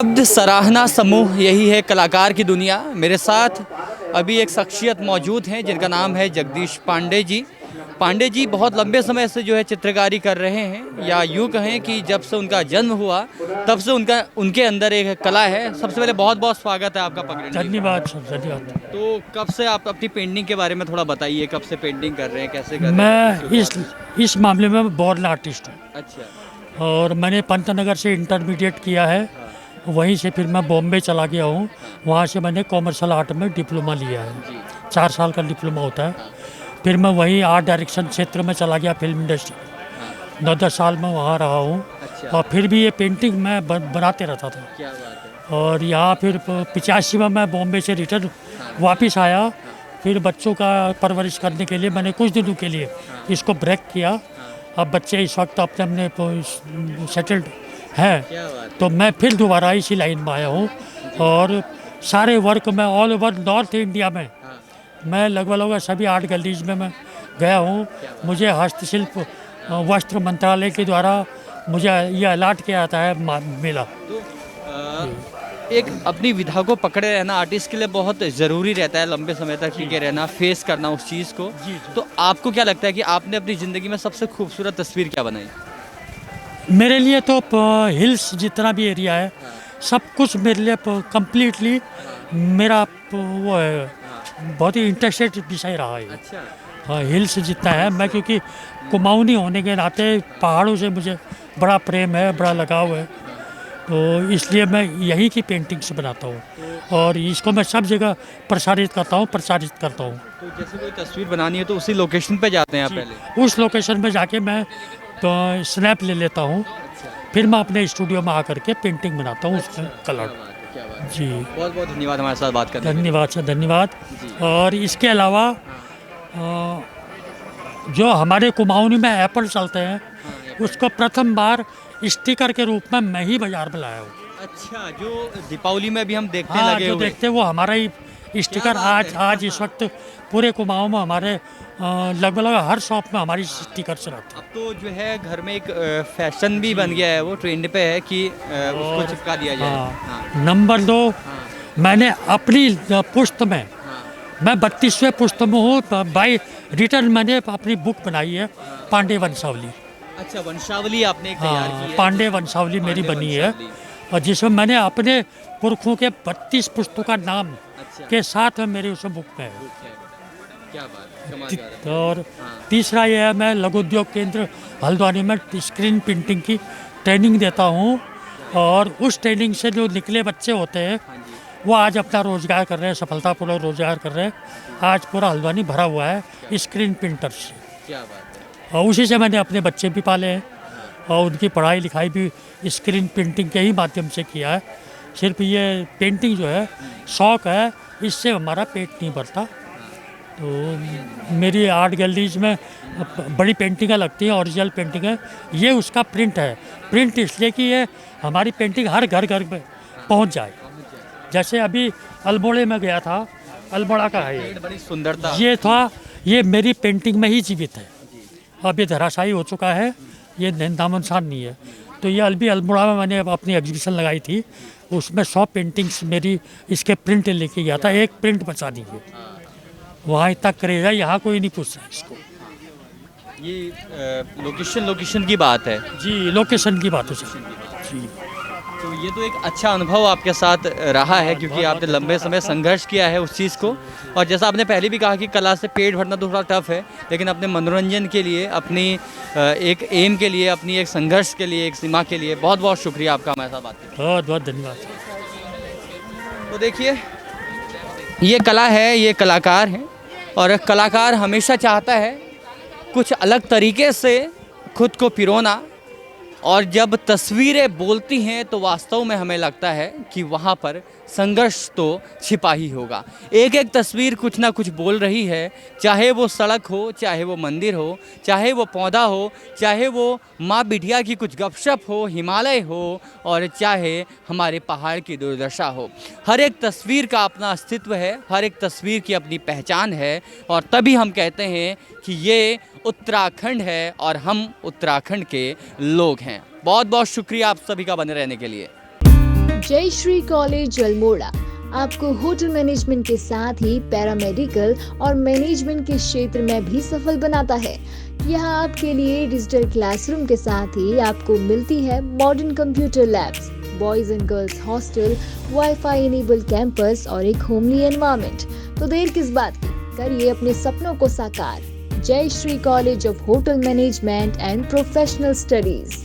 शब्द सराहना समूह यही है कलाकार की दुनिया। मेरे साथ अभी एक शख्सियत मौजूद हैं जिनका नाम है जगदीश पांडे जी। पांडे जी बहुत लंबे समय से जो है चित्रकारी कर रहे हैं, या यूँ कहें कि जब से उनका जन्म हुआ तब से उनके अंदर एक कला है। सबसे पहले बहुत बहुत स्वागत है आपका पगड़ी। धन्यवाद सर, धन्यवाद। तो कब से आप अपनी पेंटिंग के बारे में थोड़ा बताइए, कब से पेंटिंग कर रहे हैं, कैसे कर रहे मैं हैं? इस मामले में बॉर्न आर्टिस्ट हूँ अच्छा। और मैंने पंतनगर से इंटरमीडिएट किया है। वहीं से फिर मैं बॉम्बे चला गया हूँ। वहाँ से मैंने कॉमर्शियल आर्ट में डिप्लोमा लिया है। 4 साल का डिप्लोमा होता है। फिर मैं वहीं आर्ट डायरेक्शन क्षेत्र में चला गया, फिल्म इंडस्ट्री। 9-10 साल में वहाँ रहा हूँ। अच्छा। और फिर भी ये पेंटिंग मैं बनाते रहता था। क्या बात है। और यहाँ फिर 85 में मैं बॉम्बे से रिटर्न वापस आया। फिर बच्चों का परवरिश करने के लिए मैंने कुछ दिनों के लिए इसको ब्रेक किया। अब बच्चे इस वक्त अपने अपने सेटल्ड हैं, क्या बात तो मैं फिर दोबारा इसी लाइन में आया हूँ। और सारे वर्क में ऑल ओवर नॉर्थ इंडिया में मैं लगभग सभी आर्ट गैलरीज में मैं गया हूँ। मुझे हस्तशिल्प वस्त्र मंत्रालय के द्वारा मुझे ये अलाट किया जाता है मिला। तो एक अपनी विधा को पकड़े रहना आर्टिस्ट के लिए बहुत ज़रूरी रहता है, लंबे समय तक टिके रहना, फेस करना उस चीज़ को। तो आपको क्या लगता है कि आपने अपनी ज़िंदगी में सबसे खूबसूरत तस्वीर क्या बनाई? मेरे लिए तो हिल्स जितना भी एरिया है सब कुछ मेरे लिए कंप्लीटली मेरा वो है, बहुत ही इंटरेस्टेड विषय रहा है। अच्छा। हाँ, हिल्स जितना है, मैं क्योंकि कुमाऊनी होने के नाते पहाड़ों से मुझे बड़ा प्रेम है, बड़ा लगाव है। तो इसलिए मैं यहीं की पेंटिंग्स बनाता हूँ और इसको मैं सब जगह प्रसारित करता हूँ। तो जैसे कोई तस्वीर बनानी है तो उसी लोकेशन पे जाते हैं आप पहले? उस लोकेशन पे जाके मैं तो स्नैप ले लेता हूँ। फिर मैं अपने स्टूडियो में आकर के पेंटिंग बनाता हूँ उसमें कलर। क्या बात है। जी, बहुत बहुत धन्यवाद हमारे साथ बात करने के लिए। धन्यवाद सर, धन्यवाद। जी। और इसके अलावा जो हमारे कुमाऊनी में एप्पल चलते हैं उसको प्रथम बार स्टिकर के रूप में मैं ही बाजार में लाया हूँ। अच्छा, जो दीपावली में भी हम देखते हाँ, लगे जो हुए। देखते हैं वो हमारा ही स्टिकर। आज इस वक्त पूरे कुमाऊं में हमारे लगभग हर शॉप में हमारी स्टिकर्स रहते हैं। अब तो जो है घर में एक फैशन भी बन गया है, वो ट्रेंड पे है कि उसको और चिपका दिया जाए। हाँ, नंबर 2, मैंने अपनी पुस्त में, मैं 32वें पुस्त में हूँ। बाई रिटर्न मैंने अपनी बुक बनाई है पांडे वंशावली। अच्छा, वंशावली आपने एक तैयार हाँ, की है। पांडे वंशावली मेरी पांडे बनी है। वंशावली। और जिसमें मैंने अपने पुरखों के 32 पुस्तकों का नाम अच्छा। के साथ में मेरी उसमें बुक में है। है। क्या बात, कमाल का है। और हाँ। तीसरा ये है, मैं लघु उद्योग केंद्र हल्द्वानी में स्क्रीन प्रिंटिंग की ट्रेनिंग देता हूँ। और उस ट्रेनिंग से जो निकले बच्चे होते हैं हाँ जी। वो आज अपना रोजगार कर रहे हैं, सफलतापूर्वक रोजगार कर रहे हैं। आज पूरा हल्द्वानी भरा हुआ है स्क्रीन प्रिंटर से। क्या बात है। और उसी से मैंने अपने बच्चे भी पाले हैं और उनकी पढ़ाई लिखाई भी स्क्रीन प्रिंटिंग के ही माध्यम से किया है। सिर्फ ये पेंटिंग जो है शौक है, इससे हमारा पेट नहीं भरता। तो मेरी आर्ट गैलरीज में बड़ी पेंटिंगें लगती हैं, ओरिजिनल पेंटिंग है। ये उसका प्रिंट है। प्रिंट इसलिए कि ये हमारी पेंटिंग हर घर घर में पहुंच जाए। जैसे अभी अल्मोड़े में गया था, अल्मोड़ा का है ये। बड़ी सुंदरता। ये था, ये मेरी पेंटिंग में ही जीवित है। अब ये धराशायी हो चुका है, ये नामोनिशान नहीं है। तो ये अल्मोड़ा में मैंने अपनी एग्जीबिशन लगाई थी, उसमें 100 पेंटिंग्स मेरी इसके प्रिंट लेके गया था। एक प्रिंट बचा दी है। वहाँ इतना क्रेज है, यहाँ कोई नहीं पूछ रहा इसको। ये लोकेशन की बात है। जी, लोकेशन की बात है सर। जी, तो ये तो एक अच्छा अनुभव आपके साथ रहा है, क्योंकि आपने लंबे समय संघर्ष किया है उस चीज़ को। और जैसा आपने पहले भी कहा कि कला से पेट भरना तो थोड़ा टफ है, लेकिन अपने मनोरंजन के लिए, अपनी एक एम के लिए, अपनी एक संघर्ष के लिए, एक सीमा के लिए बहुत बहुत शुक्रिया आपका हमारे साथ बात करने। बहुत बहुत धन्यवाद। तो देखिए, ये कला है, ये कलाकार हैं, और कलाकार हमेशा चाहता है कुछ अलग तरीके से खुद को पिरोना। और जब तस्वीरें बोलती हैं तो वास्तव में हमें लगता है कि वहाँ पर संघर्ष तो छिपा ही होगा। एक एक तस्वीर कुछ ना कुछ बोल रही है, चाहे वो सड़क हो, चाहे वो मंदिर हो, चाहे वो पौधा हो, चाहे वो माँ बिटिया की कुछ गपशप हो, हिमालय हो, और चाहे हमारे पहाड़ की दुर्दशा हो। हर एक तस्वीर का अपना अस्तित्व है, हर एक तस्वीर की अपनी पहचान है, और तभी हम कहते हैं कि ये उत्तराखंड है और हम उत्तराखंड के लोग हैं। बहुत बहुत शुक्रिया आप सभी का बने रहने के लिए। जय श्री कॉलेज अल्मोड़ा आपको होटल मैनेजमेंट के साथ ही पैरामेडिकल और मैनेजमेंट के क्षेत्र में भी सफल बनाता है। यहाँ आपके लिए डिजिटल क्लासरूम के साथ ही आपको मिलती है modern computer labs, boys and girls hostel, wifi enable campus और एक होमली एनवायरनमेंट। तो देर किस बात की, करिए अपने सपनों को साकार। जय Shri college of hotel management and professional studies.